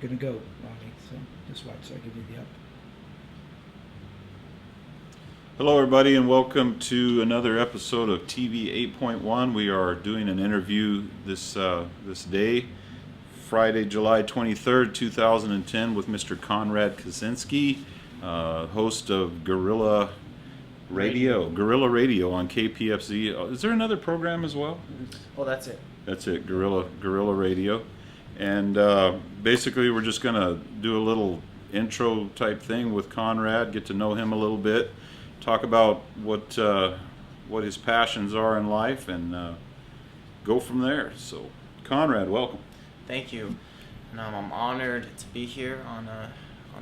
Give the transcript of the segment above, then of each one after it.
going to go, Lonnie. So just watch. So I give you the up. Hello, everybody, and welcome to another episode of TV 8.1. We are doing an interview this day, Friday, July 23rd, 2010, with Mr. Conrad Kiczenski, host of Guerrilla Radio on KPFZ. Is there another program as well? Oh, that's it. That's it, Guerrilla Radio. And basically, we're just going to do a little intro type thing with Conrad, get to know him a little bit, talk about what his passions are in life, and go from there. So, Conrad, welcome. Thank you. And I'm honored to be here on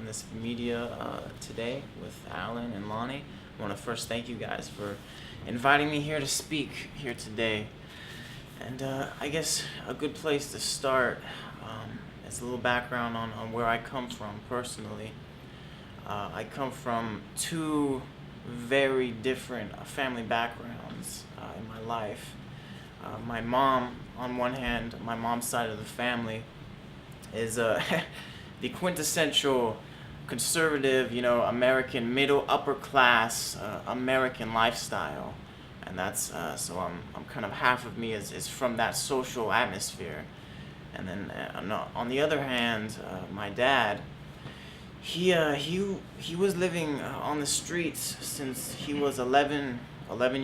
this media today with Alan and Lonnie. I want to first thank you guys for inviting me here to speak here today. And I guess a good place to start is a little background on where I come from personally. I come from two very different family backgrounds in my life. My mom, on one hand, my mom's side of the family is the quintessential conservative, American middle upper class American lifestyle, and that's so I'm kind of half of me is from that social atmosphere, and then on the other hand, my dad. He was living on the streets since he was 11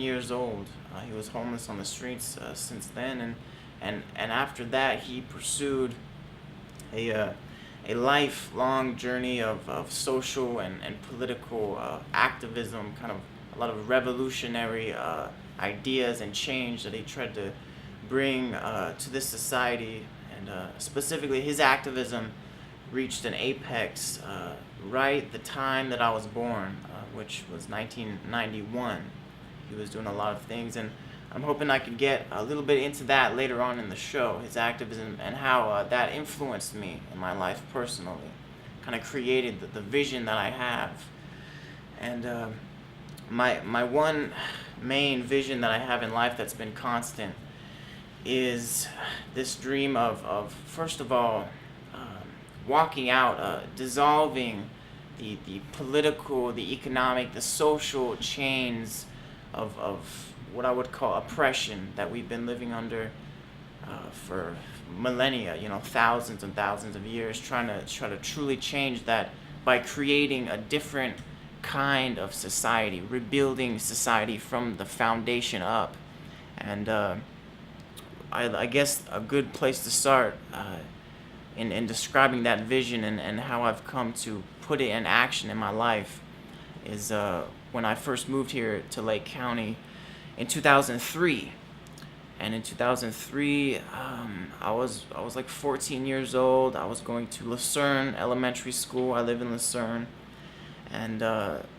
years old. He was homeless on the streets since then, and after that he pursued a lifelong journey of social and political activism, kind of a lot of revolutionary ideas and change that he tried to bring to this society, and specifically his activism reached an apex right the time that I was born, which was 1991. He was doing a lot of things, and I'm hoping I could get a little bit into that later on in the show, his activism and how that influenced me in my life personally, kind of created the vision that I have. And my one main vision that I have in life that's been constant is this dream of first of all, walking out, dissolving the political, the economic, the social chains of what I would call oppression that we've been living under for millennia, thousands and thousands of years, trying to truly change that by creating a different kind of society, rebuilding society from the foundation up. And I guess a good place to start in describing that vision and how I've come to put it in action in my life is when I first moved here to Lake County in 2003. And in 2003, I was like 14 years old. I was going to Lucerne Elementary School. I live in Lucerne. And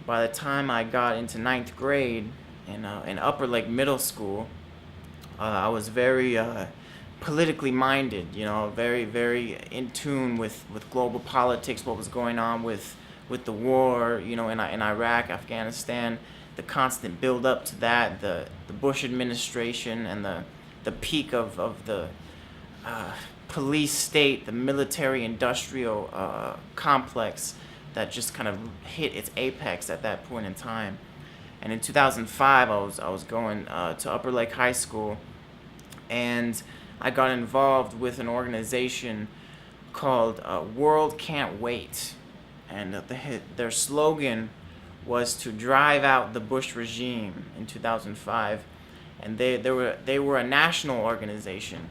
by the time I got into 9th grade in Upper Lake Middle School, I was very politically minded, very, very in tune with global politics, what was going on with the war, in Iraq, Afghanistan, the constant build up to that, the Bush administration and the peak of the police state, the military industrial complex that just kind of hit its apex at that point in time. And in 2005, I was going to Upper Lake High School, and I got involved with an organization called World Can't Wait, and their slogan was to drive out the Bush regime in 2005, and they were a national organization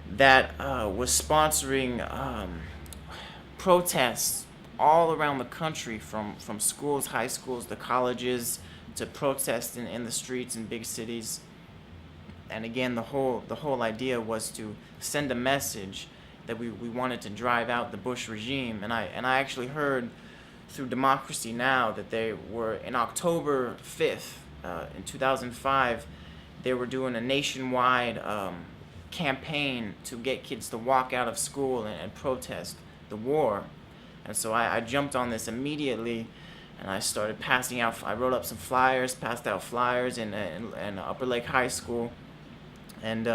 that was sponsoring protests all around the country, from schools, high schools, to colleges, to protest in the streets in big cities. And again, the whole idea was to send a message that we wanted to drive out the Bush regime. And I actually heard through Democracy Now! That they were, in October 5th, in 2005, they were doing a nationwide campaign to get kids to walk out of school and protest the war. And so I jumped on this immediately, and I started passing out. I wrote up some flyers, passed out flyers in Upper Lake High School. And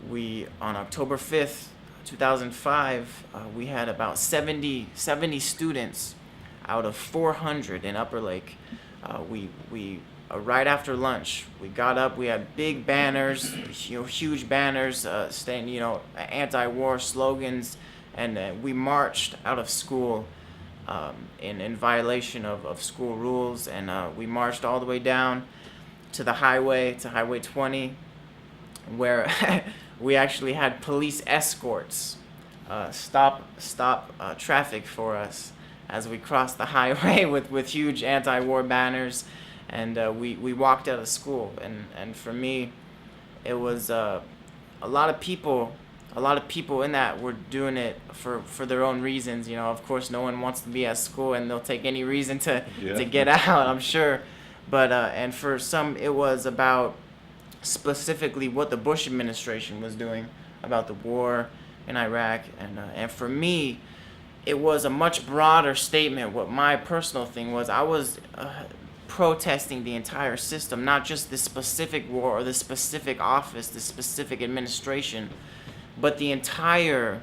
we, on October 5th, 2005, we had about 70 students out of 400 in Upper Lake. We right after lunch, we got up. We had big banners, huge banners, saying, anti-war slogans, and we marched out of school in violation of school rules, and we marched all the way down to the highway, to Highway 20, where we actually had police escorts stop traffic for us as we crossed the highway with huge anti-war banners, and we walked out of school. And for me, it was a lot of people in that were doing it for their own reasons. Of course, no one wants to be at school, and they'll take any reason to get out, I'm sure. But and for some, it was about specifically what the Bush administration was doing about the war in Iraq, and for me, it was a much broader statement. What my personal thing was, I was protesting the entire system, not just the specific war or the specific office, the specific administration, but the entire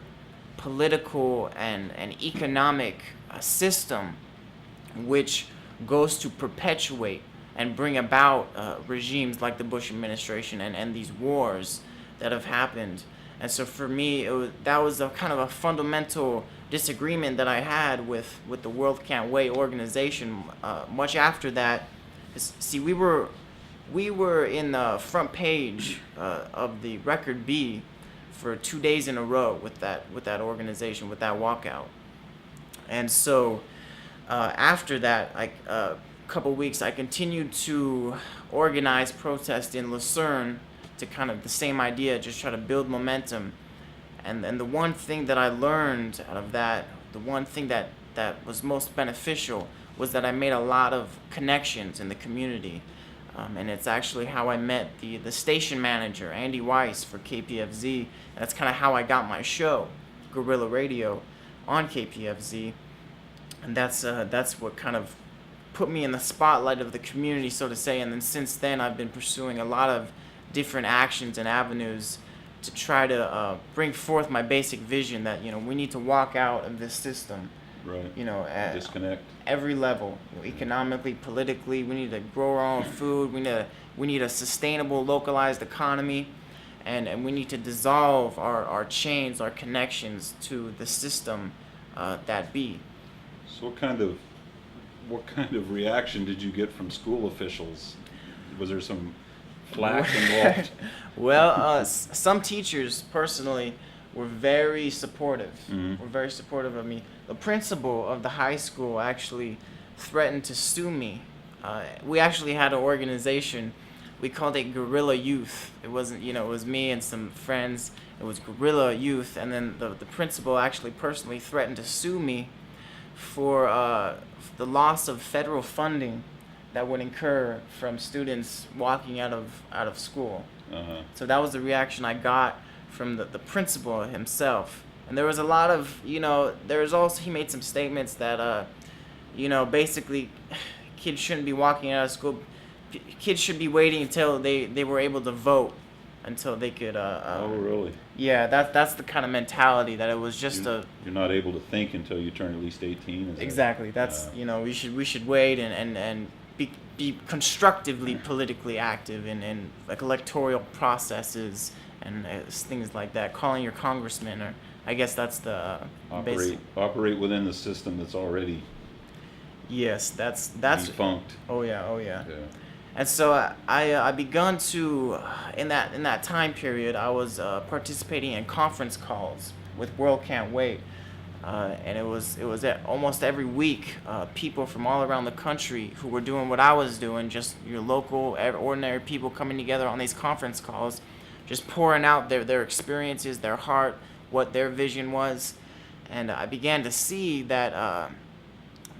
political and economic system, which goes to perpetuate and bring about regimes like the Bush administration and these wars that have happened. And so for me, that was a kind of a fundamental disagreement that I had with the World Can't Wait organization. Much after that, see, we were in the front page of the Record B for 2 days in a row with that organization, with that walkout. And so after that, a couple weeks, I continued to organize protest in Lucerne to kind of the same idea, just try to build momentum. And the one thing that I learned out of that, the one thing that was most beneficial, was that I made a lot of connections in the community. And it's actually how I met the station manager, Andy Weiss, for KPFZ. And that's kind of how I got my show, Guerrilla Radio, on KPFZ. And that's what kind of put me in the spotlight of the community, so to say. And then since then, I've been pursuing a lot of different actions and avenues to try to bring forth my basic vision that we need to walk out of this system. Right. At disconnect every level, economically, politically. We need to grow our own food. We need a sustainable, localized economy, and we need to dissolve our chains, our connections to the system that be. So what kind of reaction did you get from school officials? Was there some flack involved? Well, some teachers personally were very supportive. Mm-hmm. Were very supportive of me. The principal of the high school actually threatened to sue me. We actually had an organization. We called it Guerrilla Youth. It wasn't, it was me and some friends. It was Guerrilla Youth, and then the principal actually personally threatened to sue me for the loss of federal funding that would incur from students walking out of school. Uh-huh. So that was the reaction I got from the principal himself. And there was a lot of, there was also, he made some statements that, basically kids shouldn't be walking out of school. Kids should be waiting until they were able to vote, until they could. Oh, really? Yeah, that's the kind of mentality that it was just You're not able to think until you turn at least 18. Is exactly. That's we should wait and be constructively politically active in like electoral processes and things like that. Calling your congressman, or I guess that's the operate within the system that's already yes, that's defunct. Oh yeah. Yeah. And so I begun to in that time period I was participating in conference calls with World Can't Wait, and it was almost every week people from all around the country who were doing what I was doing, just your local ordinary people coming together on these conference calls, just pouring out their experiences, their heart, what their vision was. And I began to see that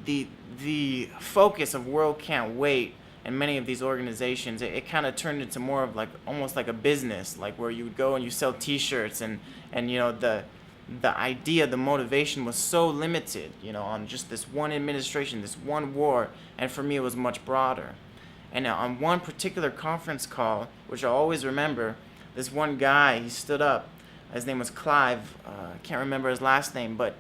the focus of World Can't Wait and many of these organizations, it kind of turned into more of like almost like a business, like where you would go and you sell T-shirts, and the idea, the motivation was so limited, on just this one administration, this one war, and for me it was much broader. And on one particular conference call, which I always remember, this one guy, he stood up, His name was Clive. I can't remember his last name, but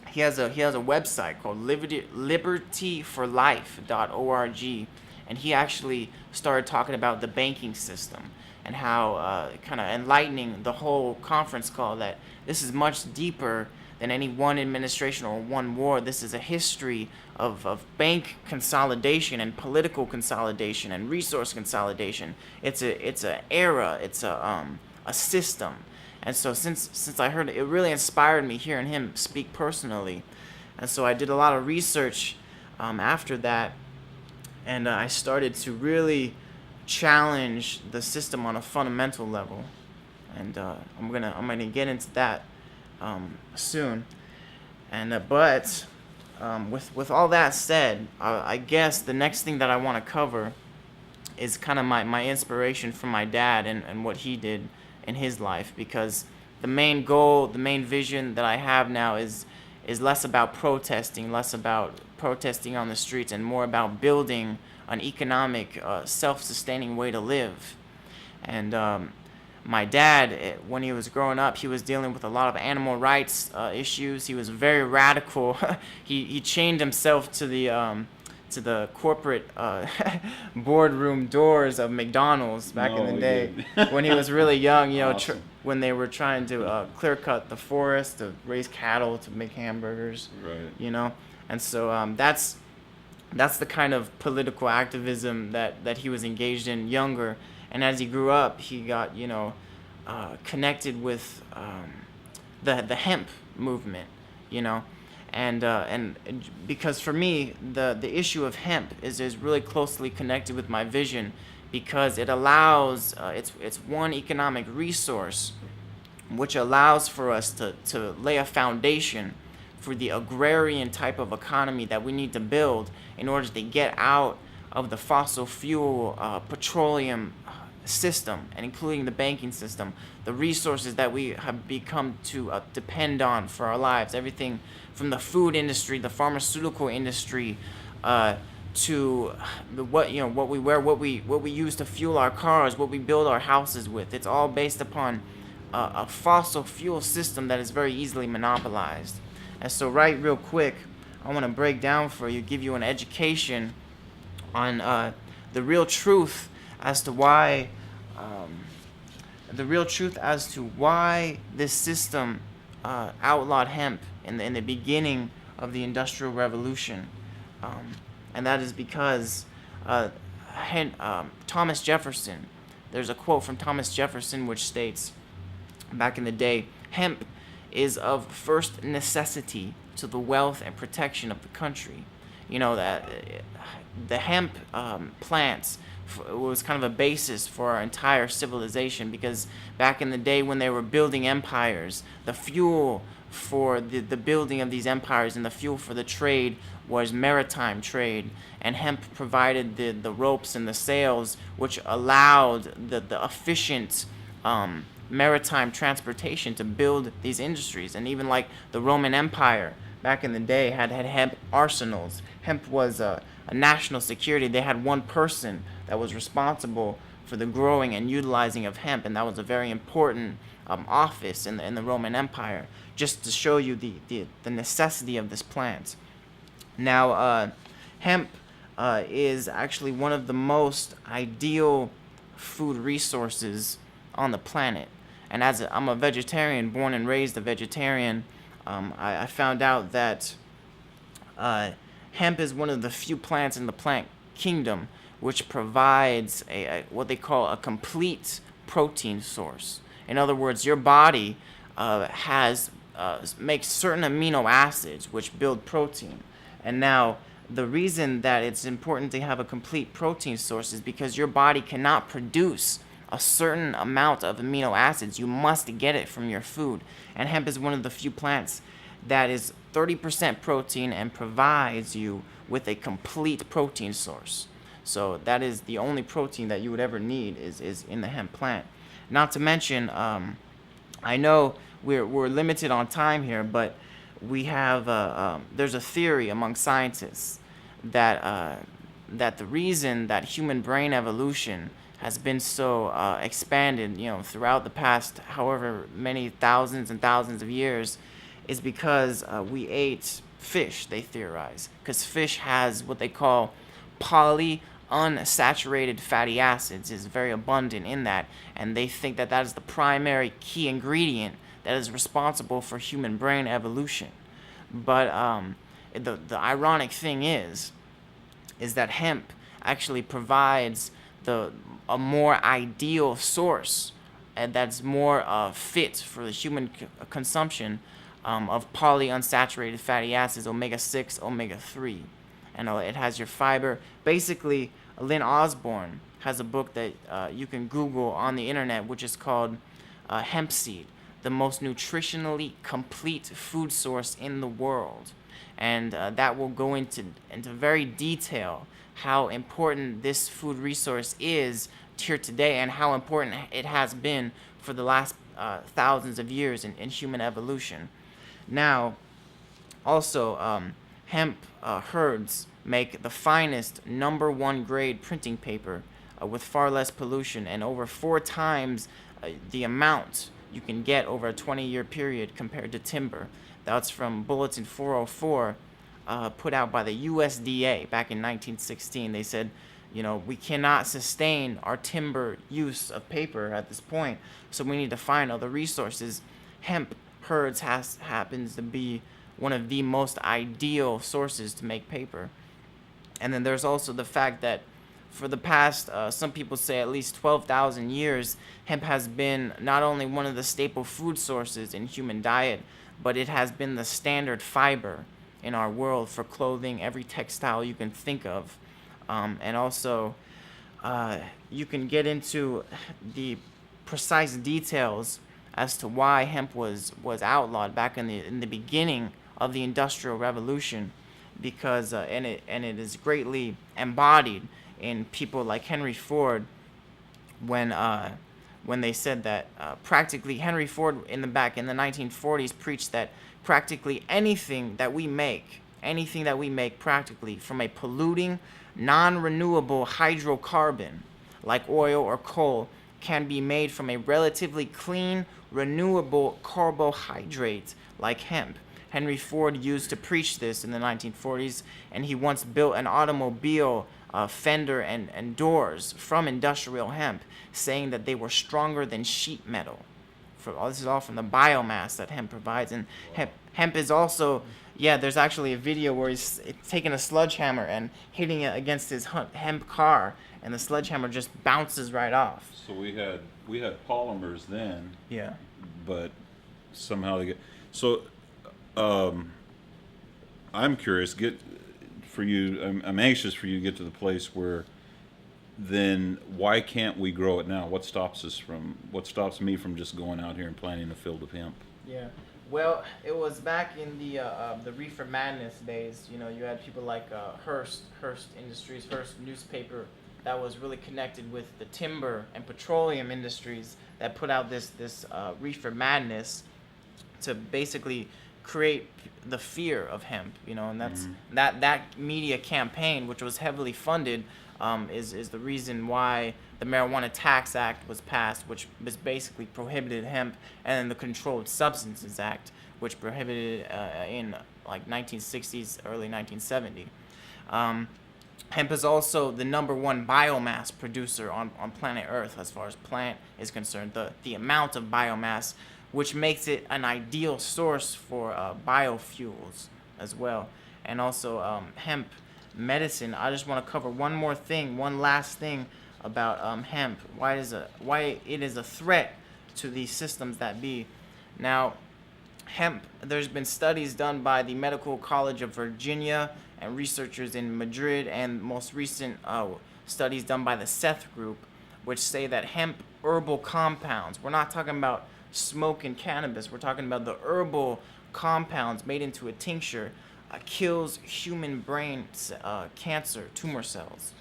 he has a website called libertyforlife.org, and he actually started talking about the banking system and how kind of enlightening the whole conference call that this is much deeper than any one administration or one war. This is a history of bank consolidation and political consolidation and resource consolidation. It's a era. It's a system. And so since I heard it, it really inspired me hearing him speak personally. And so I did a lot of research after that, and I started to really challenge the system on a fundamental level. And I'm gonna get into that soon. And but with all that said, I guess the next thing that I want to cover is kind of my inspiration from my dad and what he did in his life, because the main goal, the main vision that I have now is less about protesting on the streets, and more about building an economic, self-sustaining way to live. And my dad, when he was growing up, he was dealing with a lot of animal rights issues. He was very radical. he chained himself to the corporate boardroom doors of McDonald's back in the day when he was really young. You know, Awesome. when they were trying to clear cut the forest to raise cattle to make hamburgers. Right. You know, and so that's the kind of political activism that he was engaged in younger. And as he grew up, he got connected with the hemp movement. You know. And because for me, the issue of hemp is really closely connected with my vision, because it allows it's one economic resource which allows for us to lay a foundation for the agrarian type of economy that we need to build in order to get out of the fossil fuel petroleum system, and including the banking system, the resources that we have become to depend on for our lives, everything from the food industry, the pharmaceutical industry, to what we wear, what we use to fuel our cars, what we build our houses with. It's all based upon a fossil fuel system that is very easily monopolized. And so, right, real quick, I want to break down for you, give you an education on the real truth as to why this system outlawed hemp in the beginning of the Industrial Revolution, and that is because Thomas Jefferson. There's a quote from Thomas Jefferson which states, back in the day, hemp is of first necessity to the wealth and protection of the country. You know that the hemp plants was kind of a basis for our entire civilization, because back in the day when they were building empires, the fuel for the building of these empires and the fuel for the trade was maritime trade, and hemp provided the ropes and the sails which allowed the efficient maritime transportation to build these industries. And even like the Roman Empire back in the day had hemp arsenals. Hemp was a national security. They had one person that was responsible for the growing and utilizing of hemp, and that was a very important office in the Roman Empire, just to show you the necessity of this plant. Now, hemp is actually one of the most ideal food resources on the planet. And as I'm a vegetarian, born and raised a vegetarian, I found out that hemp is one of the few plants in the plant kingdom which provides what they call a complete protein source. In other words, your body makes certain amino acids which build protein. And now, the reason that it's important to have a complete protein source is because your body cannot produce a certain amount of amino acids. You must get it from your food. And hemp is one of the few plants that is 30% protein and provides you with a complete protein source. So that is the only protein that you would ever need is in the hemp plant. Not to mention, I know we're limited on time here, but we have there's a theory among scientists that the reason that human brain evolution has been so expanded, throughout the past however many thousands and thousands of years, is because we ate fish, they theorize. Because fish has what they call polyunsaturated fatty acids, is very abundant in that, and they think that that is the primary key ingredient that is responsible for human brain evolution. But the ironic thing is that hemp actually provides a more ideal source and that's more fit for the human consumption of polyunsaturated fatty acids, omega-6, omega-3. And it has your fiber. Basically, Lynn Osborne has a book that you can Google on the internet, which is called Hemp Seed, the most nutritionally complete food source in the world. And that will go into very detail how important this food resource is here today and how important it has been for the last thousands of years in human evolution. Now, also, hemp herds make the finest #1 grade printing paper with far less pollution and over 4 times the amount you can get over a 20-year period compared to timber. That's from Bulletin 404, put out by the USDA back in 1916. They said, we cannot sustain our timber use of paper at this point, so we need to find other resources. Hemp herds happens to be one of the most ideal sources to make paper. And then there's also the fact that for the past, some people say at least 12,000 years, hemp has been not only one of the staple food sources in human diet, but it has been the standard fiber in our world for clothing, every textile you can think of. And also, you can get into the precise details as to why hemp was outlawed back in the beginning of the Industrial Revolution, because and it is greatly embodied in people like Henry Ford when they said that practically Henry Ford in the 1940s preached that practically anything that we make practically from a polluting, non-renewable hydrocarbon like oil or coal can be made from a relatively clean, renewable carbohydrate like hemp. Henry Ford used to preach this in the 1940s, and he once built an automobile fender and doors from industrial hemp, saying that they were stronger than sheet metal. This is all from the biomass that hemp provides. And hemp is also, there's actually a video where he's taking a sledgehammer and hitting it against his hemp car, and the sledgehammer just bounces right off. So we had polymers then. Yeah. But somehow they get so. I'm curious. I'm anxious for you to get to the place where. Then why can't we grow it now? What stops me from just going out here and planting a field of hemp? Yeah. Well, it was back in the Reefer Madness days. You had people like Hearst Industries, Hearst newspaper that was really connected with the timber and petroleum industries that put out this Reefer Madness to basically create the fear of hemp. And that's that media campaign, which was heavily funded. Is the reason why the Marijuana Tax Act was passed, which was basically prohibited hemp, and then the Controlled Substances Act, which prohibited in like 1960s, early 1970. Hemp is also the #1 biomass producer on planet Earth as far as plant is concerned. The amount of biomass, which makes it an ideal source for biofuels as well, and also hemp medicine. I just want to cover one last thing about hemp. Why it is a threat to these systems that be. Now, hemp, there's been studies done by the Medical College of Virginia and researchers in Madrid, and most recent studies done by the Seth Group, which say that hemp herbal compounds, we're not talking about smoke and cannabis, we're talking about the herbal compounds made into a tincture, kills human brain cancer tumor cells.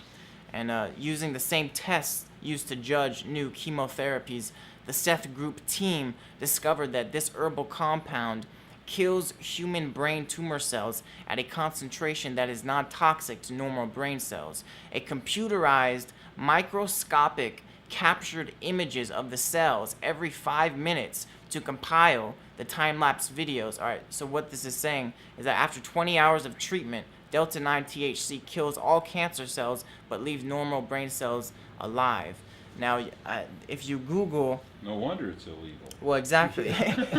And using the same tests used to judge new chemotherapies, the Seth Group team discovered that this herbal compound kills human brain tumor cells at a concentration that is non-toxic to normal brain cells. A computerized microscopic captured images of the cells every 5 minutes to compile the time-lapse videos. All right, so what this is saying is that after 20 hours of treatment, Delta-9 THC kills all cancer cells but leaves normal brain cells alive. Now, if you Google... No wonder it's illegal. Well, exactly.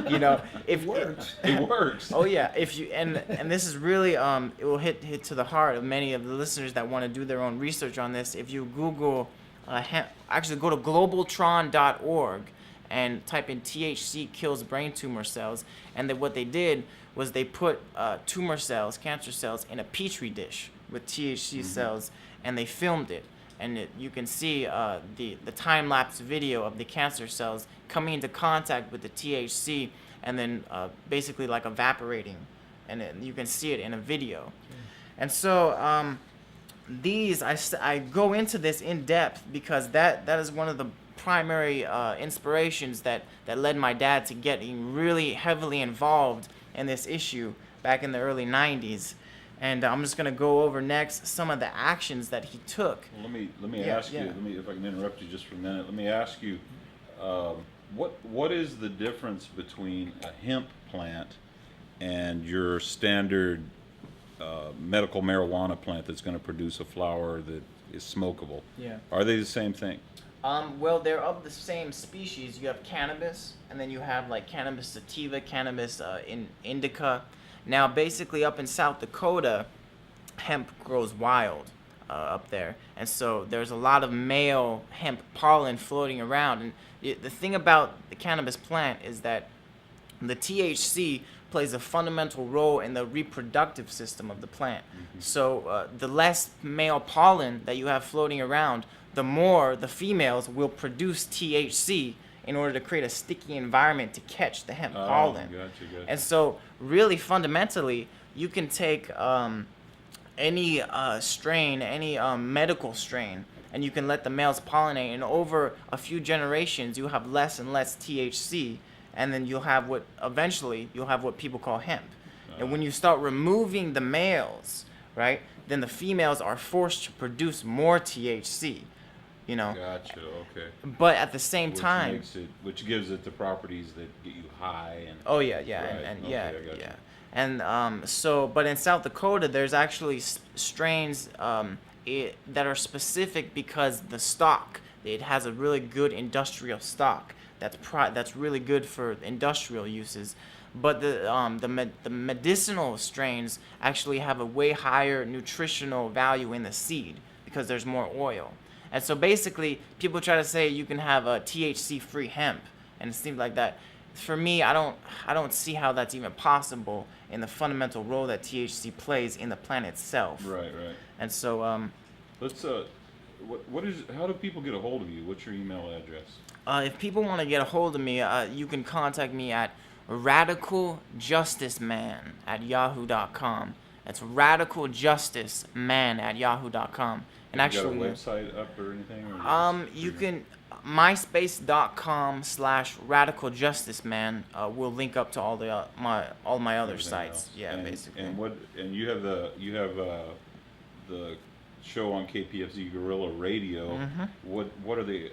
You know, if It works. It works. Oh yeah, if you and this is really it will hit to the heart of many of the listeners that want to do their own research on this. If you Google, actually go to globaltron.org and type in THC kills brain tumor cells, and then what they did was they put tumor cells, cancer cells, in a petri dish with THC cells, and they filmed it. And you can see the time-lapse video of the cancer cells coming into contact with the THC and then basically like evaporating. And you can see it in a video. Okay. And so I go into this in depth because that is one of the primary inspirations that led my dad to getting really heavily involved in this issue back in the early 90s. And I'm just going to go over next some of the actions that he took. Well, let me ask you, if I can interrupt you just for a minute, let me ask you, what is the difference between a hemp plant and your standard medical marijuana plant that's going to produce a flower that is smokable? Yeah. Are they the same thing? Well, they're of the same species. You have cannabis, and then you have like cannabis sativa, cannabis indica. Now, basically, up in South Dakota, hemp grows wild up there. And so there's a lot of male hemp pollen floating around. And the thing about the cannabis plant is that the THC plays a fundamental role in the reproductive system of the plant. Mm-hmm. So the less male pollen that you have floating around, the more the females will produce THC in order to create a sticky environment to catch the hemp pollen. Gotcha. And so really fundamentally, you can take any strain, any medical strain, and you can let the males pollinate, and over a few generations, you have less and less THC, and then eventually you'll have what people call hemp. And when you start removing the males, right, then the females are forced to produce more THC. You know. Gotcha. Okay. But at the same time, which gives it the properties that get you high and. Oh yeah, right. and okay, yeah. And but in South Dakota, there's actually strains that are specific because the stock, it has a really good industrial stock that's really good for industrial uses. But the medicinal strains actually have a way higher nutritional value in the seed because there's more oil. And so basically, people try to say you can have a THC-free hemp, and it seems like that. For me, I don't see how that's even possible in the fundamental role that THC plays in the plant itself. Right. And so, let's how do people get a hold of you? What's your email address? If people want to get a hold of me, you can contact me at radicaljusticeman@yahoo.com. That's radicaljusticeman@yahoo.com. And actually, you got a website up or anything? You can myspace.com/radicaljusticeman will link up to all my other Everything sites. else. Yeah, basically. And you have the show on KPFZ Guerrilla Radio. Mm-hmm. What are the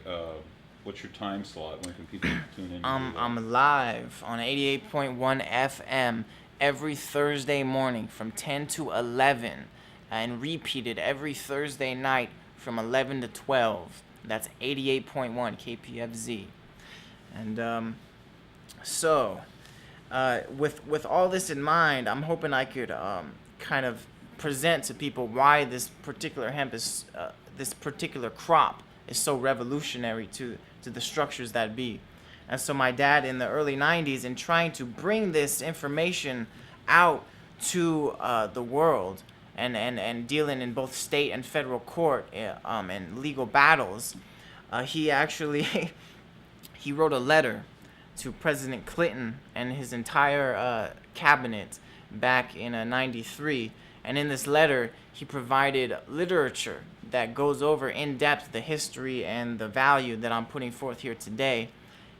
what's your time slot? When can people tune in? I'm live on 88.1 FM every Thursday morning from 10 to 11, and repeated every Thursday night from 11 to 12. That's 88.1 KPFZ. And so with all this in mind, I'm hoping I could kind of present to people why this particular hemp is this particular crop is so revolutionary to the structures that be. And so my dad in the early 90s, in trying to bring this information out to the world and dealing in both state and federal court and legal battles, he actually he wrote a letter to President Clinton and his entire cabinet back in '93. And in this letter, he provided literature that goes over in depth the history and the value that I'm putting forth here today.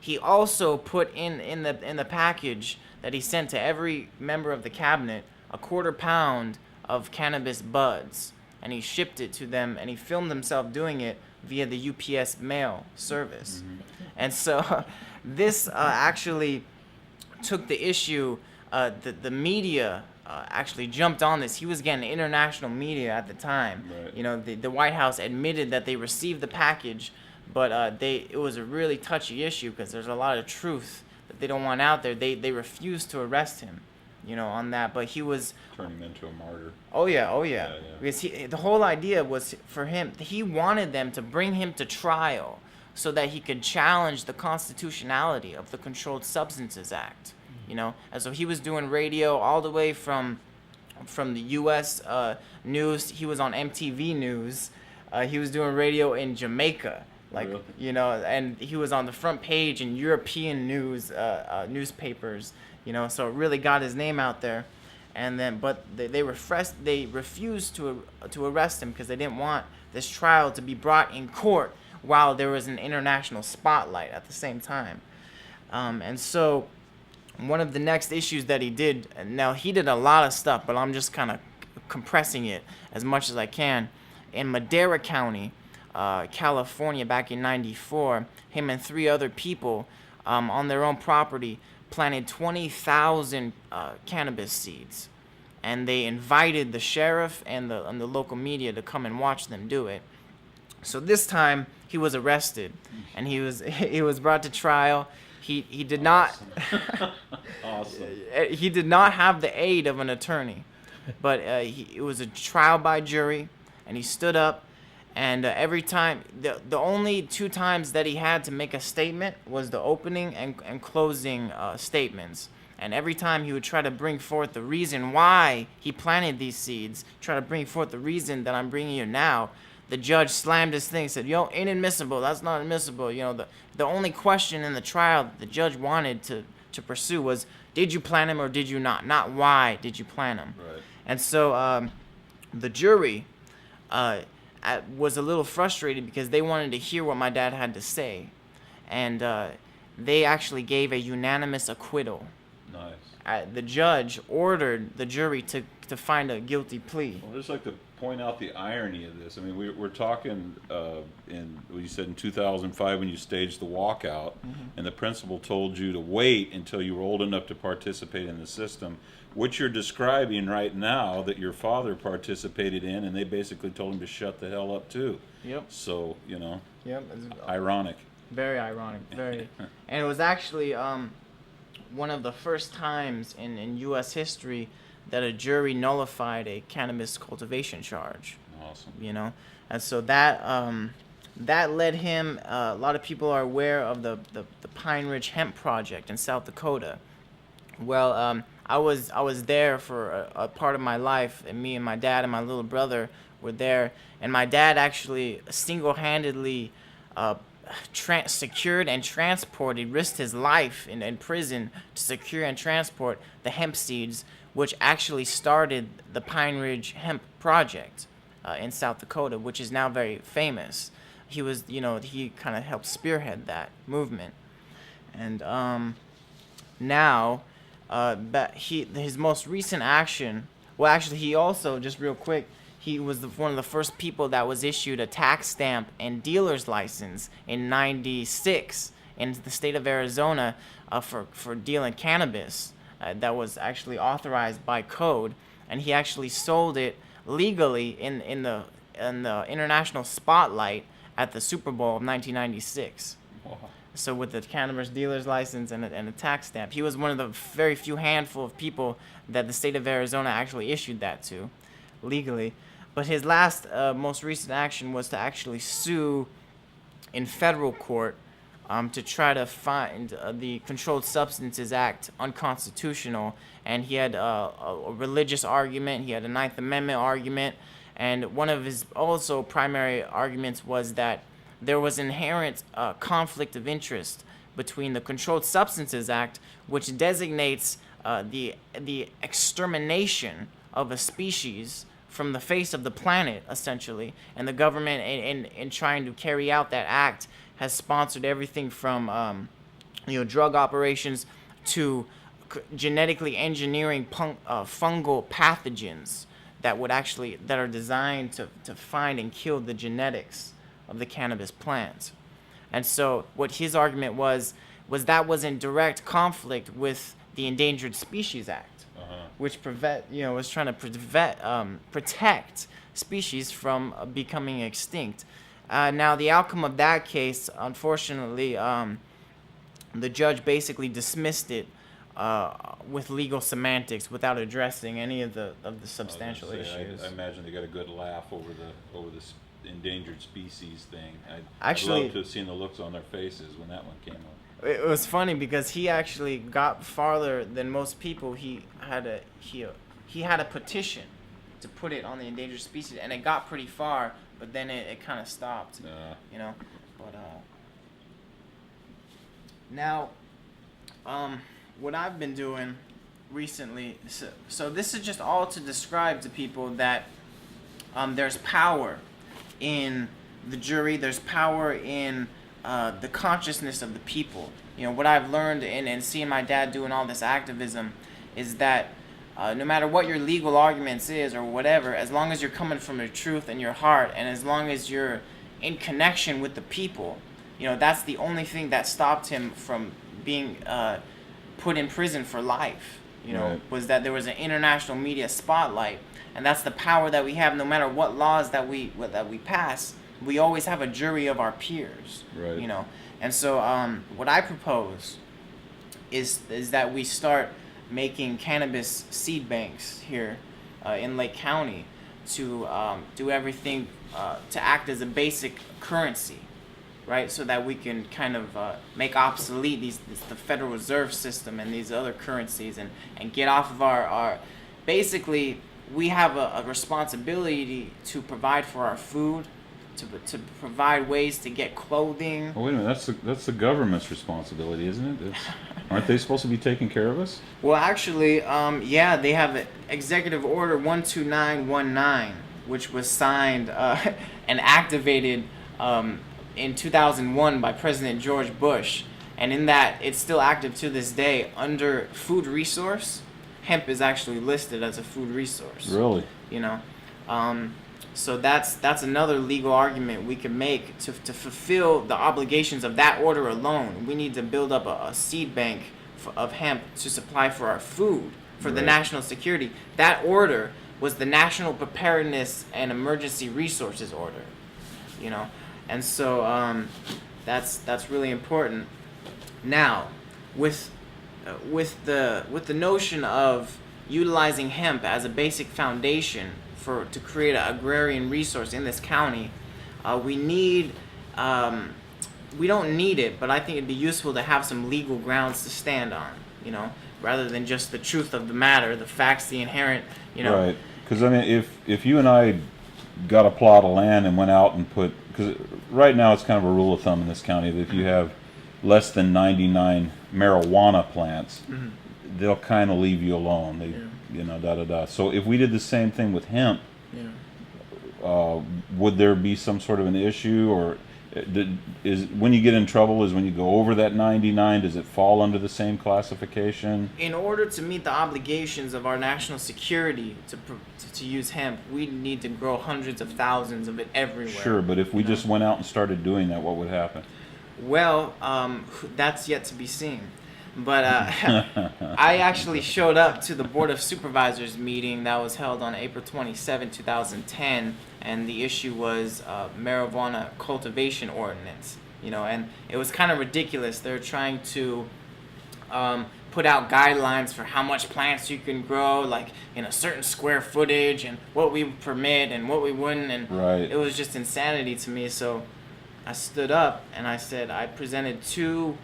He also put in the package that he sent to every member of the cabinet a 1/4 pound of cannabis buds, and he shipped it to them, and he filmed himself doing it via the UPS mail service. And so this actually took the issue. The media actually jumped on this. He was getting international media at the time. Right. You know, the White House admitted that they received the package, but it was a really touchy issue because there's a lot of truth that they don't want out there. They refused to arrest him, you know, on that. But he was Turn him into a martyr. Oh yeah. Yeah. Because the whole idea was for him. He wanted them to bring him to trial so that he could challenge the constitutionality of the Controlled Substances Act. You know, and so he was doing radio all the way from the U.S. News. He was on MTV News. He was doing radio in Jamaica, like Really? you know, and he was on the front page in European news newspapers. You know, so it really got his name out there. And then, but they refused to arrest him because they didn't want this trial to be brought in court while there was an international spotlight at the same time. And so one of the next issues that he did, now he did a lot of stuff, but I'm just kind of compressing it as much as I can. In Madera County, California, back in '94, him and 3 other people on their own property planted 20,000 cannabis seeds, and they invited the sheriff and the local media to come and watch them do it. So this time he was arrested, and he was brought to trial. He did not Awesome. he did not have the aid of an attorney, but it was a trial by jury, and he stood up. And every time, the only 2 times that he had to make a statement was the opening and closing statements. And every time he would try to bring forth the reason why he planted these seeds, try to bring forth the reason that I'm bringing you now, the judge slammed his thing, said, "Yo, inadmissible. That's not admissible." You know, the only question in the trial that the judge wanted to pursue was, did you plant him or did you not? Not why did you plant him. Right. And so the jury was a little frustrated because they wanted to hear what my dad had to say, and they actually gave a unanimous acquittal. Nice. The judge ordered the jury to find a guilty plea. Well, I'd just like to point out the irony of this. I mean, we're talking in what you said in 2005 when you staged the walkout, and the principal told you to wait until you were old enough to participate in the system. What you're describing right now that your father participated in, and they basically told him to shut the hell up too. Yep. So, you know, Yep. ironic. Very ironic. Very. And it was actually one of the first times in U.S. history that a jury nullified a cannabis cultivation charge. Awesome. You know, and so that led him. A lot of people are aware of the Pine Ridge Hemp Project in South Dakota. Well, I was there for a part of my life, and me and my dad and my little brother were there, and my dad actually single-handedly secured and transported, risked his life in prison to secure and transport the hemp seeds, which actually started the Pine Ridge Hemp Project in South Dakota, which is now very famous. He was, you know, he kind of helped spearhead that movement, and now. But his most recent action, well, actually, he also, just real quick, he was one of the first people that was issued a tax stamp and dealer's license in '96 in the state of Arizona for dealing cannabis. That was actually authorized by code, and he actually sold it legally in the international spotlight at the Super Bowl of 1996. Wow. So with the cannabis dealer's license and a tax stamp, he was one of the very few handful of people that the state of Arizona actually issued that to, legally. But his last, most recent action was to actually sue in federal court to try to find the Controlled Substances Act unconstitutional. And he had a religious argument, he had a Ninth Amendment argument, and one of his also primary arguments was that there was inherent conflict of interest between the Controlled Substances Act, which designates the extermination of a species from the face of the planet, essentially, and the government, in trying to carry out that act, has sponsored everything from drug operations to genetically engineering fungal pathogens that are designed to find and kill the genetics of the cannabis plant. And so what his argument was that was in direct conflict with the Endangered Species Act, which was trying to protect species from becoming extinct. Now, the outcome of that case, unfortunately, the judge basically dismissed it with legal semantics without addressing any of the substantial issues. I imagine they got a good laugh over this endangered species thing. Actually, I'd love to have seen the looks on their faces when that one came up. It was funny because he actually got farther than most people. He had a petition to put it on the endangered species, and it got pretty far, but then it kind of stopped. You know, but now, what I've been doing recently. So this is just all to describe to people that there's power in the jury. There's power in the consciousness of the people. You know, what I've learned and seeing my dad doing all this activism is that no matter what your legal arguments is or whatever, as long as you're coming from the truth in your heart and as long as you're in connection with the people, you know, that's the only thing that stopped him from being put in prison for life, you know, right. Was that there was an international media spotlight. And that's the power that we have no matter what laws that we pass. We always have a jury of our peers, right. You know. And so what I propose is that we start making cannabis seed banks here in Lake County to do everything to act as a basic currency, right? So that we can kind of make obsolete the Federal Reserve System and these other currencies and get off of our basically, we have a responsibility to provide for our food, to provide ways to get clothing. Oh, wait a minute, that's the government's responsibility, isn't it? Aren't they supposed to be taking care of us? Well, actually, yeah, they have Executive Order 12919, which was signed and activated in 2001 by President George Bush. And in that, it's still active to this day. Under food resource, hemp is actually listed as a food resource. Really? You know, so that's another legal argument we can make to fulfill the obligations of that order alone. We need to build up a seed bank of hemp to supply for our food, for the national security. That order was the National Preparedness and Emergency Resources Order. You know, and so that's really important. Now, with the notion of utilizing hemp as a basic foundation to create an agrarian resource in this county, we don't need it, but I think it'd be useful to have some legal grounds to stand on, you know, rather than just the truth of the matter, the facts, the inherent, you know. Right, because I mean, if you and I got a plot of land and went out and because right now it's kind of a rule of thumb in this county that if you have less than 99 marijuana plants, Mm-hmm. they'll kind of leave you alone. You know, So if we did the same thing with hemp, would there be some sort of an issue, or is when you get in trouble is when you go over that 99? Does it fall under the same classification? In order to meet the obligations of our national security to use hemp, we need to grow hundreds of thousands of it everywhere. Sure, but if we just went out and started doing that, what would happen? Well, that's yet to be seen. But I actually showed up to the Board of Supervisors meeting that was held on April 27, 2010, and the issue was marijuana cultivation ordinance. You know, and it was kind of ridiculous. They're trying to put out guidelines for how much plants you can grow, like in a certain square footage, and what we permit and what we wouldn't, and it was just insanity to me. So I stood up and I said, I presented two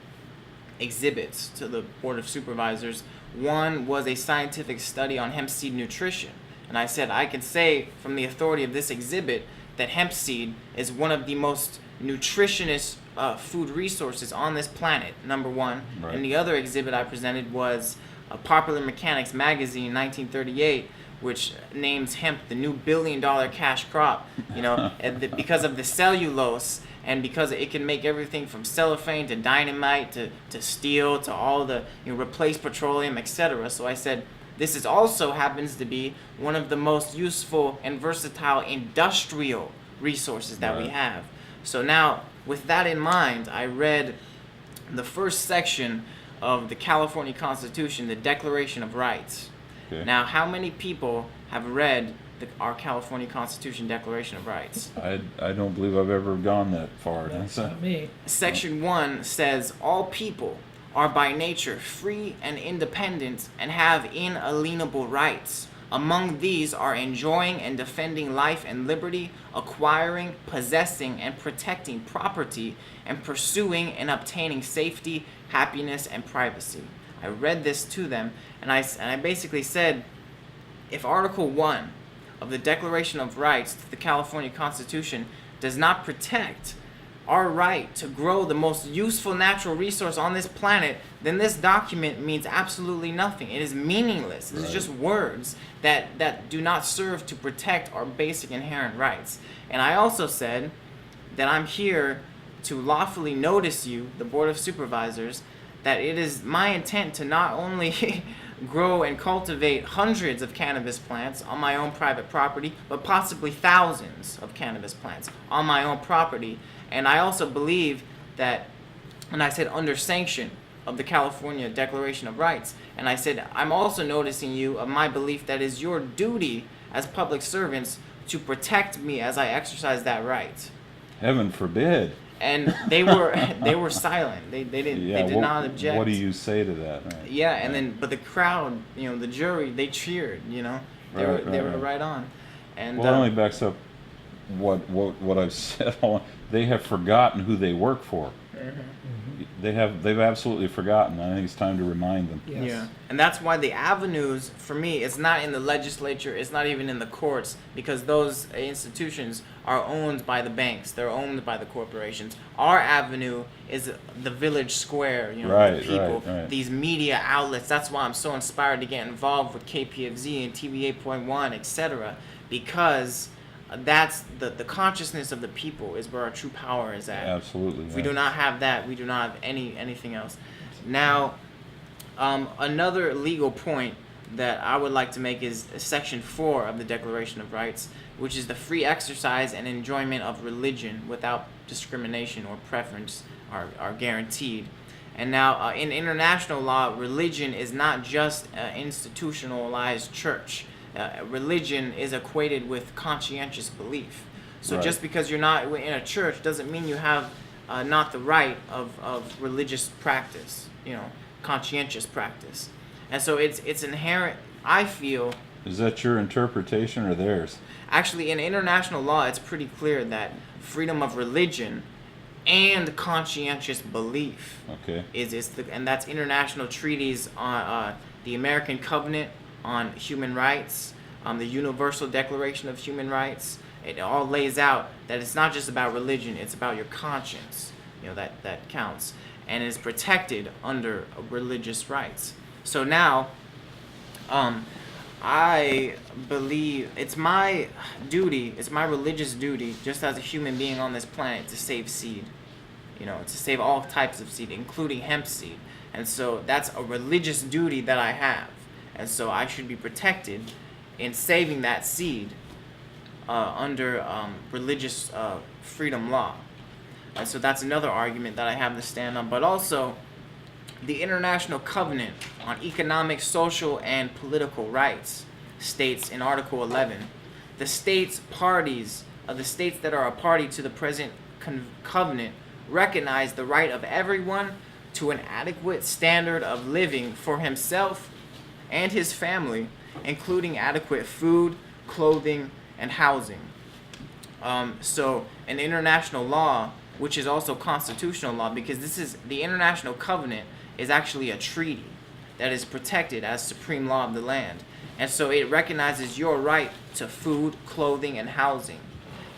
exhibits to the Board of Supervisors. One was a scientific study on hemp seed nutrition. And I said, I can say from the authority of this exhibit that hemp seed is one of the most nutritious food resources on this planet, number one. Right. And the other exhibit I presented was a Popular Mechanics magazine, 1938, which names hemp the new billion-dollar cash crop, you know, because of the cellulose, and because it can make everything from cellophane to dynamite to steel to all the, you know, replace petroleum, etc. So I said, this also happens to be one of the most useful and versatile industrial resources that we have. So now, with that in mind, I read the first section of the California Constitution, the Declaration of Rights. Okay. Now, how many people have read our California Constitution Declaration of Rights? I don't believe I've ever gone that far. That's not me. Section 1 says, all people are by nature free and independent and have inalienable rights. Among these are enjoying and defending life and liberty, acquiring, possessing, and protecting property, and pursuing and obtaining safety, happiness, and privacy. I read this to them, and I basically said, if Article 1 of the Declaration of Rights to the California Constitution does not protect our right to grow the most useful natural resource on this planet, then this document means absolutely nothing. It is meaningless. This is just words that do not serve to protect our basic inherent rights. And I also said that I'm here to lawfully notice you, the Board of Supervisors, that it is my intent to not only grow and cultivate hundreds of cannabis plants on my own private property, but possibly thousands of cannabis plants on my own property. And I also believe that, and I said under sanction of the California Declaration of Rights, and I said I'm also noticing you of my belief that it is your duty as public servants to protect me as I exercise that right. Heaven forbid. And they were silent. They did not object. What do you say to that? Right. Yeah, and then but the crowd, the jury, they cheered. They were right on. And well, it only backs up what I've said. They have forgotten who they work for. They've absolutely forgotten. I think it's time to remind them. Yes. Yeah, and that's why the avenues for me, it's not in the legislature, it's not even in the courts, because those institutions are owned by the banks, they're owned by the corporations. Our avenue is the village square, Right, the people, right. these media outlets. That's why I'm so inspired to get involved with KPFZ and TV 8.1, etc., because that's the consciousness of the people is where our true power is at. Absolutely. If we do not have that, we do not have anything else. Now, another legal point that I would like to make is Section 4 of the Declaration of Rights, which is the free exercise and enjoyment of religion without discrimination or preference are guaranteed. And now, in international law, religion is not just an institutionalized church. Religion is equated with conscientious belief. So Right. just because you're not in a church doesn't mean you have not the right of religious practice, conscientious practice. And so it's inherent, I feel. Is that your interpretation or theirs? Actually, in international law, it's pretty clear that freedom of religion and conscientious belief Okay. and that's international treaties on the American Covenant on Human Rights, the Universal Declaration of Human Rights. It all lays out that it's not just about religion, it's about your conscience, that counts, and is protected under religious rights. So now, I believe it's my duty, it's my religious duty, just as a human being on this planet, to save seed. To save all types of seed, including hemp seed. And so that's a religious duty that I have. And so I should be protected in saving that seed under religious freedom law. And so that's another argument that I have to stand on. But also, the International Covenant on Economic, Social, and Political Rights states in Article 11, the states that are a party to the present covenant recognize the right of everyone to an adequate standard of living for himself and his family, including adequate food, clothing, and housing. So an international law, which is also constitutional law, because the International Covenant is actually a treaty that is protected as supreme law of the land. And so it recognizes your right to food, clothing, and housing.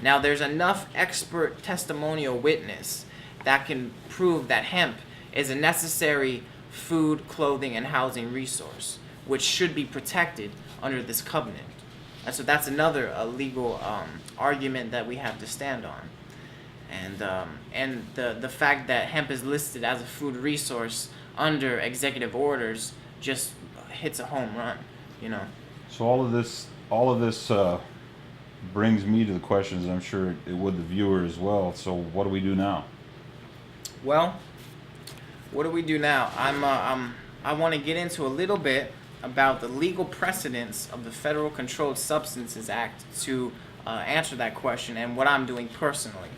Now, there's enough expert testimonial witness that can prove that hemp is a necessary food, clothing, and housing resource, which should be protected under this covenant. And so that's another legal argument that we have to stand on. And the fact that hemp is listed as a food resource under executive orders just hits a home run, So all of this brings me to the questions, and I'm sure it would the viewer as well. So what do we do now? Well, what do we do now? I want to get into a little bit about the legal precedents of the Federal Controlled Substances Act to answer that question, and what I'm doing personally.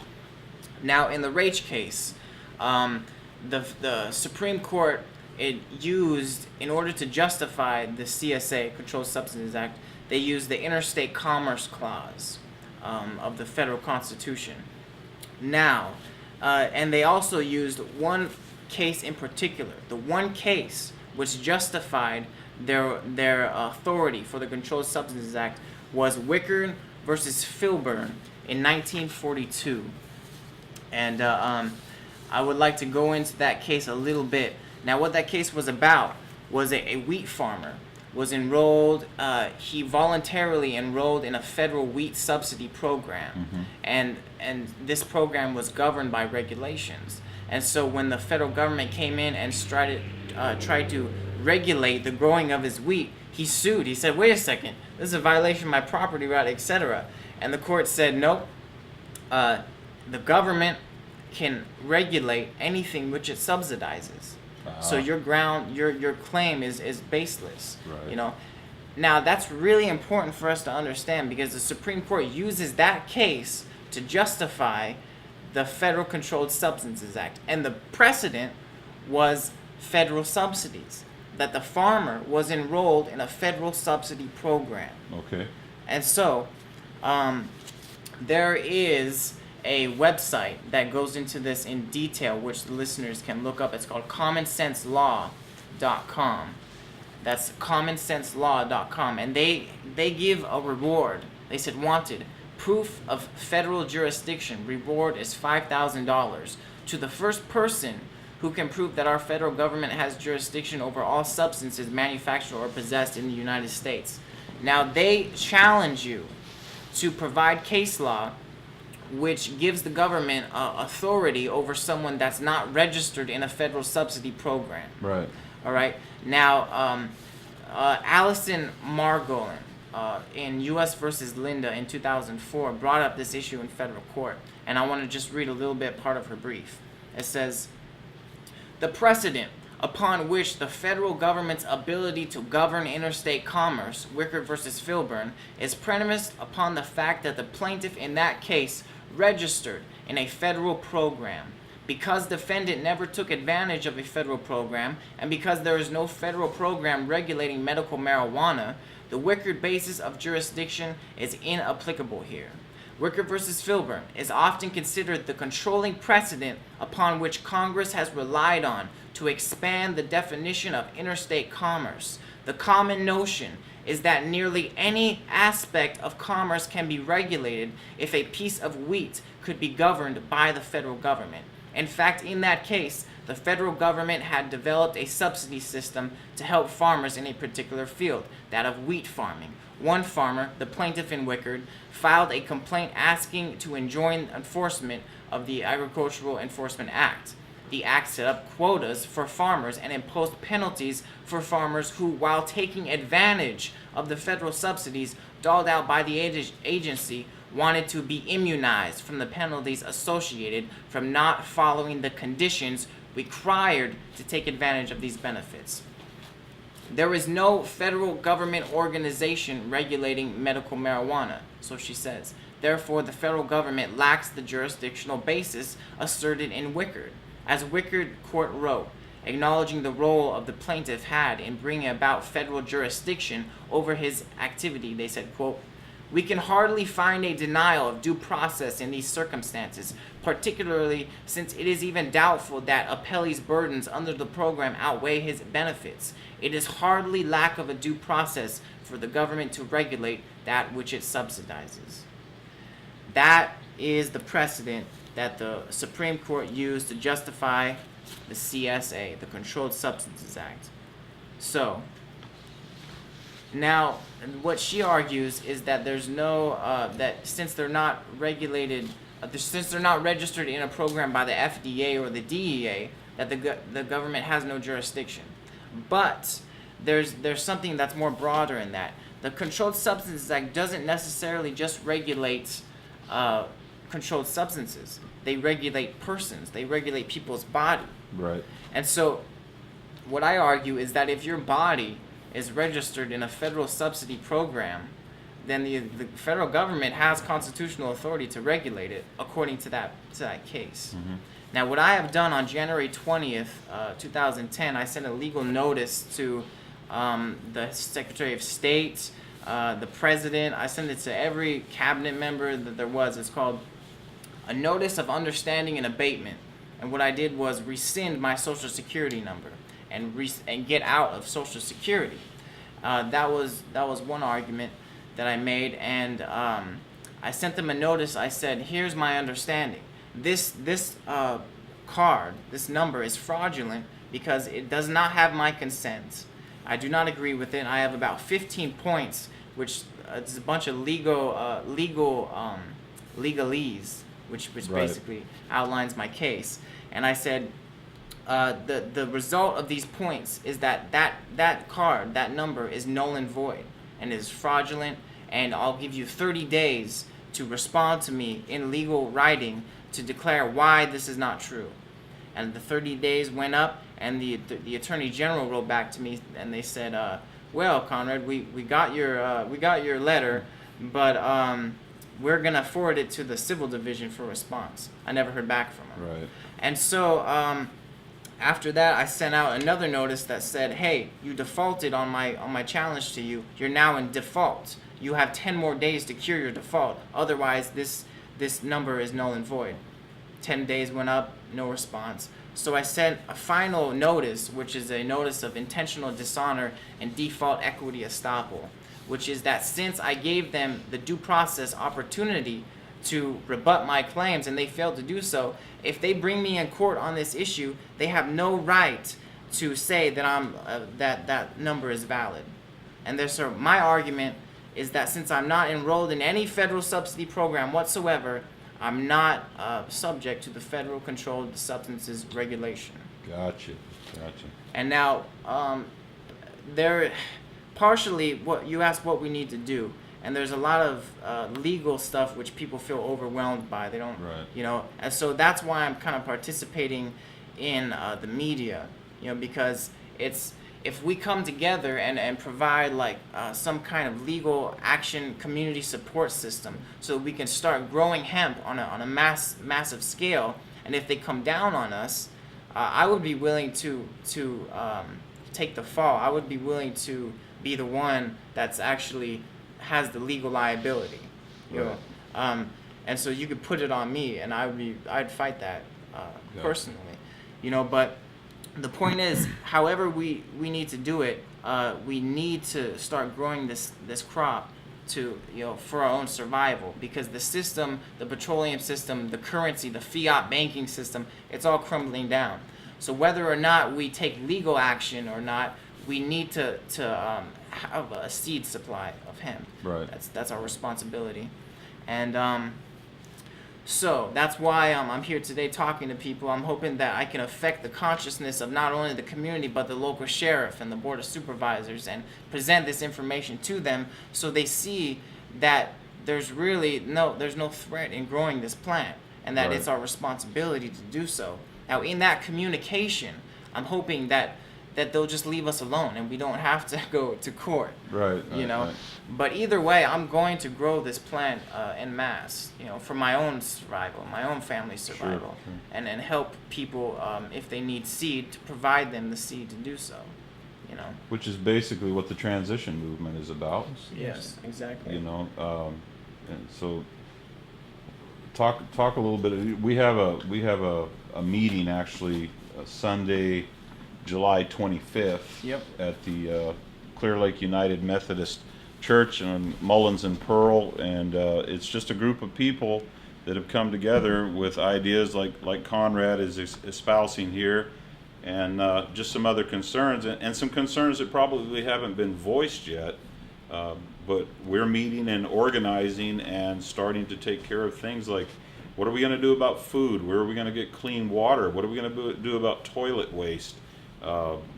Now, in the Raich case, the Supreme Court, it used, in order to justify the CSA, Controlled Substances Act, they used the Interstate Commerce Clause of the federal Constitution. Now, and they also used one case in particular, the one case which justified their authority for the Controlled Substances Act was Wickard versus Filburn in 1942. And I would like to go into that case a little bit. Now, what that case was about was a wheat farmer was enrolled, he voluntarily enrolled in a federal wheat subsidy program. And this program was governed by regulations. And so when the federal government came in and tried to regulate the growing of his wheat, he sued. He said, wait a second, this is a violation of my property right, etc. And the court said, nope, the government can regulate anything which it subsidizes. So your claim is baseless. Right. You know. Now that's really important for us to understand, because the Supreme Court uses that case to justify the Federal Controlled Substances Act, and the precedent was federal subsidies, that the farmer was enrolled in a federal subsidy program. Okay. And so there is a website that goes into this in detail, which the listeners can look up. It's called commonsenselaw.com. That's commonsenselaw.com. And they give a reward. They said, wanted, proof of federal jurisdiction. Reward is $5,000 to the first person who can prove that our federal government has jurisdiction over all substances manufactured or possessed in the United States. Now, they challenge you to provide case law which gives the government authority over someone that's not registered in a federal subsidy program. Right. All right. Now, Allison Margolin in U.S. versus Linda in 2004 brought up this issue in federal court, and I want to just read a little bit part of her brief. It says, the precedent upon which the federal government's ability to govern interstate commerce, Wickard versus Filburn, is premised upon the fact that the plaintiff in that case registered in a federal program. Because defendant never took advantage of a federal program, and because there is no federal program regulating medical marijuana, the Wickard basis of jurisdiction is inapplicable here. Wickard versus Filburn is often considered the controlling precedent upon which Congress has relied on to expand the definition of interstate commerce. The common notion is that nearly any aspect of commerce can be regulated if a piece of wheat could be governed by the federal government. In fact, in that case, the federal government had developed a subsidy system to help farmers in a particular field, that of wheat farming. One farmer, the plaintiff in Wickard, filed a complaint asking to enjoin enforcement of the Agricultural Enforcement Act. The act set up quotas for farmers and imposed penalties for farmers who, while taking advantage of the federal subsidies doled out by the agency, wanted to be immunized from the penalties associated from not following the conditions required to take advantage of these benefits. There is no federal government organization regulating medical marijuana, so she says. Therefore, the federal government lacks the jurisdictional basis asserted in Wickard. As Wickard Court wrote, acknowledging the role of the plaintiff had in bringing about federal jurisdiction over his activity, they said, quote, we can hardly find a denial of due process in these circumstances, particularly since it is even doubtful that appellee's burdens under the program outweigh his benefits. It is hardly lack of a due process for the government to regulate that which it subsidizes. That is the precedent that the Supreme Court used to justify the CSA, the Controlled Substances Act. So, now, what she argues is that there's no, that since they're not regulated, since they're not registered in a program by the FDA or the DEA, that the government has no jurisdiction. But there's something that's more broader in that. the Controlled Substances Act doesn't necessarily just regulate controlled substances. They regulate persons. They regulate people's body. Right. And so what I argue is that if your body is registered in a federal subsidy program, then the federal government has constitutional authority to regulate it according to that case. Mm-hmm. Now, what I have done on January 20th, 2010, I sent a legal notice to the Secretary of State, the President. I sent it to every cabinet member that there was. It's called a Notice of Understanding and Abatement. And what I did was rescind my Social Security number and get out of Social Security. That was one argument that I made, and I sent them a notice. I said, here's my understanding. This card, this number is fraudulent because it does not have my consent. I do not agree with it. I have about 15 points, which is a bunch of legalese, which Right. basically outlines my case. And I said, the result of these points is that card, that number is null and void and is fraudulent, and I'll give you 30 days to respond to me in legal writing to declare why this is not true. And the 30 days went up, and the Attorney General wrote back to me, and they said, well, Conrad, we got your letter, but we're gonna forward it to the Civil Division for response. I never heard back from them. Right. And so after that, I sent out another notice that said, hey, you defaulted on my challenge to you. You're now in default. You have 10 more days to cure your default. Otherwise, this number is null and void. 10 days went up, no response. So I sent a final notice, which is a notice of intentional dishonor and default equity estoppel, which is that since I gave them the due process opportunity to rebut my claims and they failed to do so, if they bring me in court on this issue, they have no right to say that that number is valid. And my argument is that since I'm not enrolled in any federal subsidy program whatsoever, I'm not subject to the Federal Controlled Substances Regulation. Gotcha. And now, partially, what you asked what we need to do, and there's a lot of legal stuff which people feel overwhelmed by. They don't, Right. and so that's why I'm kind of participating in the media, because if we come together and provide like some kind of legal action community support system so we can start growing hemp on a massive scale, and if they come down on us, I would be willing to take the fall. I would be willing to be the one that's actually has the legal liability, Right. And so you could put it on me, and I'd fight that Yeah. personally, but the point is, however we need to do it, we need to start growing this crop to for our own survival, because the system, the petroleum system, the currency, the fiat banking system, it's all crumbling down. So whether or not we take legal action or not, we need to have a seed supply of hemp. Right. That's our responsibility, and so that's why I'm here today talking to people. I'm hoping that I can affect the consciousness of not only the community but the local sheriff and the board of supervisors, and present this information to them so they see that there's no threat in growing this plant, and that Right. it's our responsibility to do so. Now, in that communication, I'm hoping that they'll just leave us alone and we don't have to go to court. Right. Right. But either way, I'm going to grow this plant en masse, for my own survival, my own family's survival, Sure. and help people if they need seed, to provide them the seed to do so. Which is basically what the transition movement is about. Yes, exactly. And so talk a little bit. We have a meeting actually Sunday, July 25th. Yep. At the Clear Lake United Methodist Church on Mullins and Pearl, and it's just a group of people that have come together with ideas like Conrad is espousing here, and just some other concerns, and some concerns that probably haven't been voiced yet, but we're meeting and organizing and starting to take care of things like, what are we going to do about food? Where are we going to get clean water? What are we going to do about toilet waste?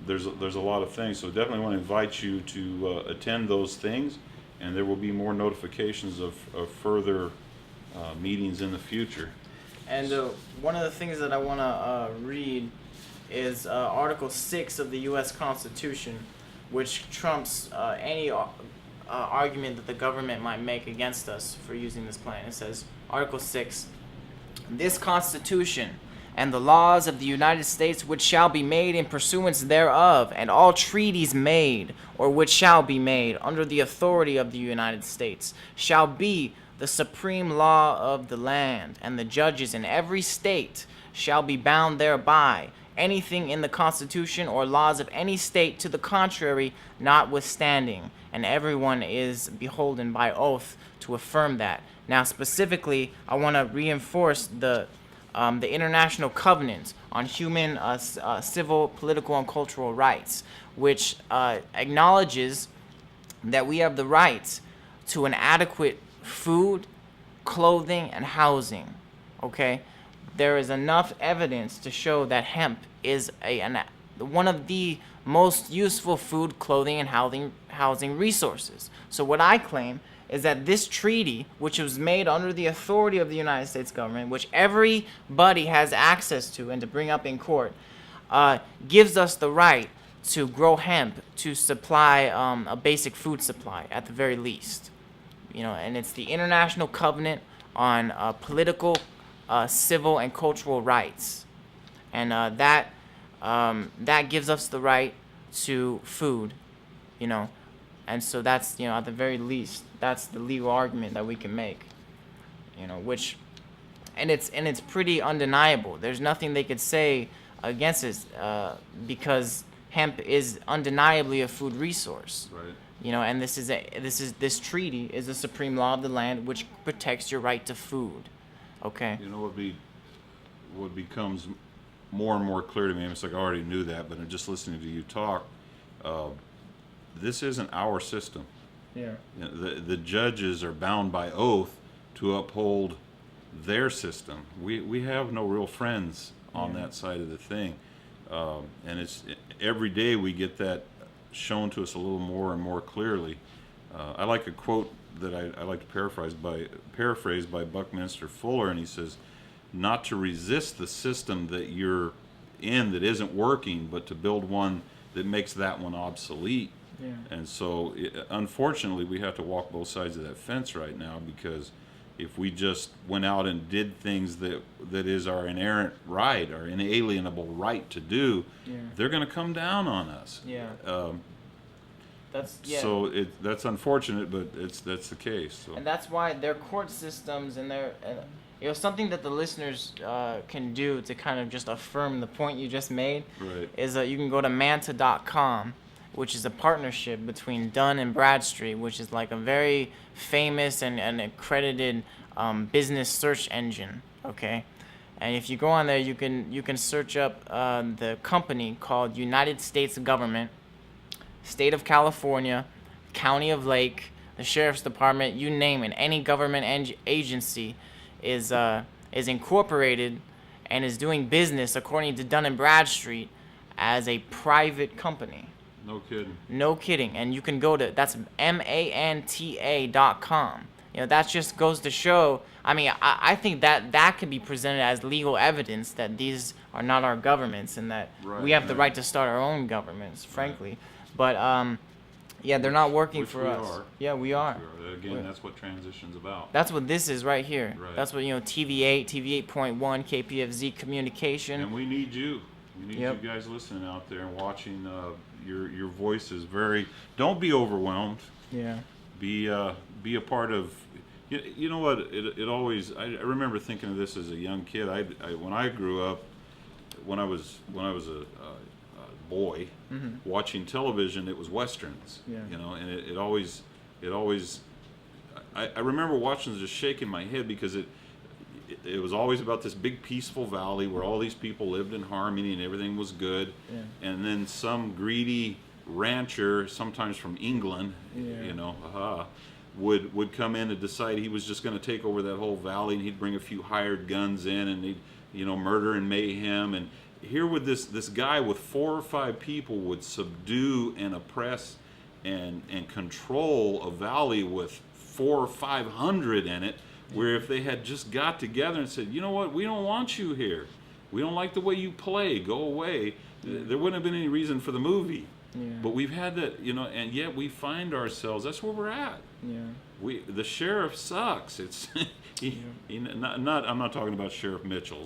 There's a lot of things, so definitely want to invite you to attend those things. and there will be more notifications of further meetings in the future. And one of the things that I want to read is Article 6 of the U.S. Constitution, which trumps any argument that the government might make against us for using this plan. It says, Article 6, "This Constitution and the laws of the United States which shall be made in pursuance thereof, and all treaties made, or which shall be made, under the authority of the United States, shall be the supreme law of the land, and the judges in every state shall be bound thereby, anything in the Constitution or laws of any state to the contrary notwithstanding, and everyone is beholden by oath to affirm that." Now, specifically, I want to reinforce the International Covenant on Human, Civil, Political, and Cultural Rights, which acknowledges that we have the right to an adequate food, clothing, and housing. Okay? There is enough evidence to show that hemp is one of the most useful food, clothing, and housing resources. So what I claim is that this treaty, which was made under the authority of the United States government, which everybody has access to and to bring up in court, gives us the right to grow hemp to supply a basic food supply at the very least. And it's the International Covenant on Political, Civil, and Cultural Rights, and that gives us the right to food, and so that's at the very least that's the legal argument that we can make, which, and it's pretty undeniable. There's nothing they could say against it, because hemp is undeniably a food resource. Right. And this treaty is the supreme law of the land, which protects your right to food. Okay. What becomes more and more clear to me, it's like I already knew that, but I'm just listening to you talk. This isn't our system. Yeah. The judges are bound by oath to uphold their system. We have no real friends on that side of the thing, and it's every day we get that shown to us a little more and more clearly. I like a quote that I like to paraphrase by Buckminster Fuller, and he says, "Not to resist the system that you're in that isn't working, but to build one that makes that one obsolete." Yeah. And so, unfortunately, we have to walk both sides of that fence right now, because if we just went out and did things that is our inherent right, our inalienable right to do, they're going to come down on us. Yeah. So that's unfortunate, but that's the case. So. And that's why their court systems and their something that the listeners can do to kind of just affirm the point you just made. Right. Is you can go to manta.com, which is a partnership between Dun & Bradstreet, which is like a very famous and accredited business search engine. Okay, and if you go on there, you can search up the company called United States Government, State of California, County of Lake, the Sheriff's Department, you name it. Any government agency is incorporated and is doing business according to Dun & Bradstreet as a private company. No kidding. No kidding. And you can go to, that's manta.com. That just goes to show, I think that could be presented as legal evidence that these are not our governments, and that we have the right to start our own governments, frankly. But, they're not working for us. Are. Yeah, we are. Again, that's what transition's about. That's what this is right here. Right. That's what, TV8, TV8.1, KPFZ communication. And we need you. We need you guys listening out there and watching. Your voice is don't be overwhelmed. Yeah. Be a part of. You know what? It always. I remember thinking of this as a young kid. When I grew up, when I was a boy, watching television, it was westerns. Yeah. And it always. I remember watching, just shaking my head, because it was always about this big peaceful valley where all these people lived in harmony and everything was good. Yeah. And then some greedy rancher, sometimes from England, would come in and decide he was just going to take over that whole valley, and he'd bring a few hired guns in, and he'd murder and mayhem. And here would this guy with 4 or 5 people would subdue and oppress and control a valley with 400 or 500 in it, where if they had just got together and said, you know what, we don't want you here, we don't like the way you play, go away, there wouldn't have been any reason for the movie. But we've had that, and yet we find ourselves, that's where we're at. The sheriff sucks. It's I'm not talking about Sheriff Mitchell,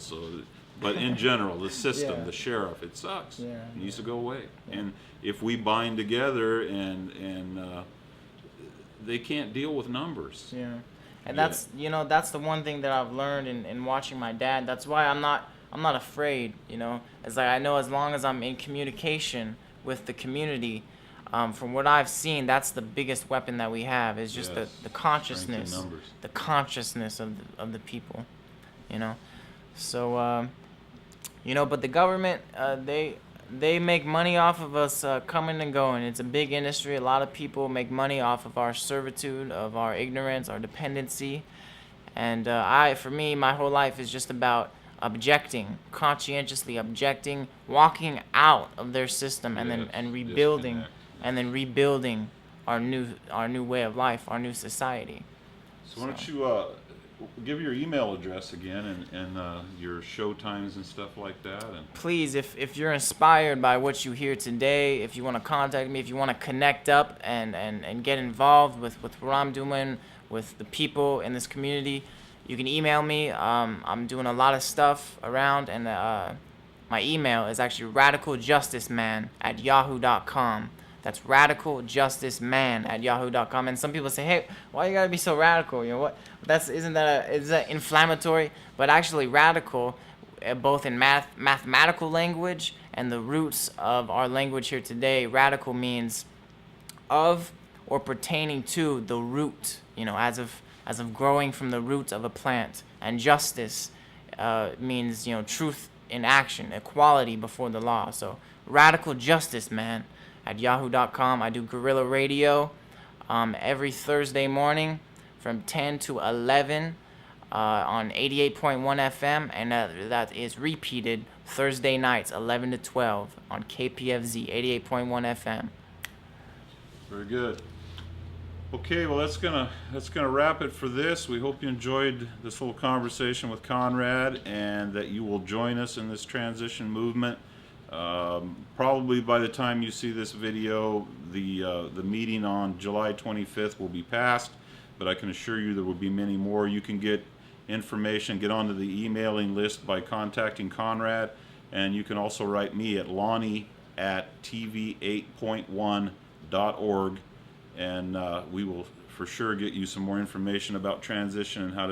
but in general, the system, the sheriff, it sucks. It needs to go away. And if we bind together and they can't deal with numbers. And that's that's the one thing that I've learned in watching my dad. That's why I'm not afraid. It's like I know as long as I'm in communication with the community, from what I've seen, that's the biggest weapon that we have is just the consciousness, of the people. So but the government, they make money off of us coming and going. It's a big industry. A lot of people make money off of our servitude, of our ignorance, our dependency. And for me, my whole life is just about objecting, conscientiously objecting, walking out of their system, and then rebuilding, our new way of life, our new society. So why don't you give your email address again and your show times and stuff like that. And please, if you're inspired by what you hear today, if you want to contact me, if you want to connect up and get involved with what I'm doing, with the people in this community, you can email me. I'm doing a lot of stuff around, and my email is actually radicaljusticeman@yahoo.com. That's radicaljusticeman@yahoo.com. And some people say, hey, why you gotta be so radical? What? Isn't that inflammatory? But actually, radical, both in mathematical language and the roots of our language here today, radical means of or pertaining to the root. As of growing from the root of a plant. And justice means truth in action, equality before the law. So radicaljusticeman@yahoo.com. I do guerrilla radio every Thursday morning from 10 to 11 on 88.1 FM, and that is repeated Thursday nights 11 to 12 on KPFZ 88.1 FM. Very good. Okay, well that's gonna wrap it for this. We hope you enjoyed this little conversation with Conrad, and that you will join us in this transition movement. Probably by the time you see this video, the meeting on July 25th will be passed, but I can assure you there will be many more. You can get information, get onto the emailing list by contacting Conrad, and you can also write me at lonnie@tv8.1.org, and we will for sure get you some more information about transition and how to